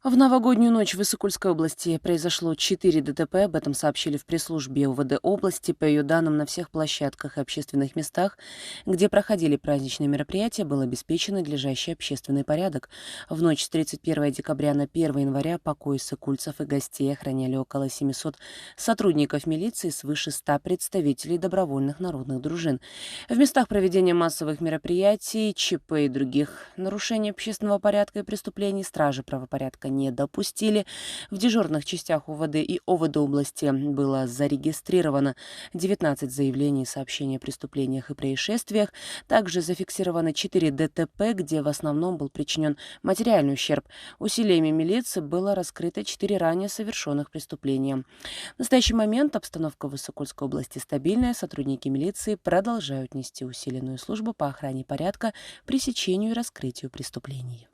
В новогоднюю ночь в Иссык-Кульской области произошло 4 ДТП. Об этом сообщили в пресс-службе УВД области. По ее данным, на всех площадках и общественных местах, где проходили праздничные мероприятия, был обеспечен надлежащий общественный порядок. В ночь с 31 декабря на 1 января покой иссык-кульцев и гостей охраняли около 700 сотрудников милиции, свыше 100 представителей добровольных народных дружин. В местах проведения массовых мероприятий, ЧП и других нарушений общественного порядка и преступлений стражи правопорядка не допустили. В дежурных частях УВД и ОВД области было зарегистрировано 19 заявлений и сообщений о преступлениях и происшествиях. Также зафиксировано 4 ДТП, где в основном был причинен материальный ущерб. Усилиями милиции было раскрыто 4 ранее совершенных преступления. В настоящий момент обстановка в Иссык-Кульской области стабильная. Сотрудники милиции продолжают нести усиленную службу по охране порядка, пресечению и раскрытию преступлений.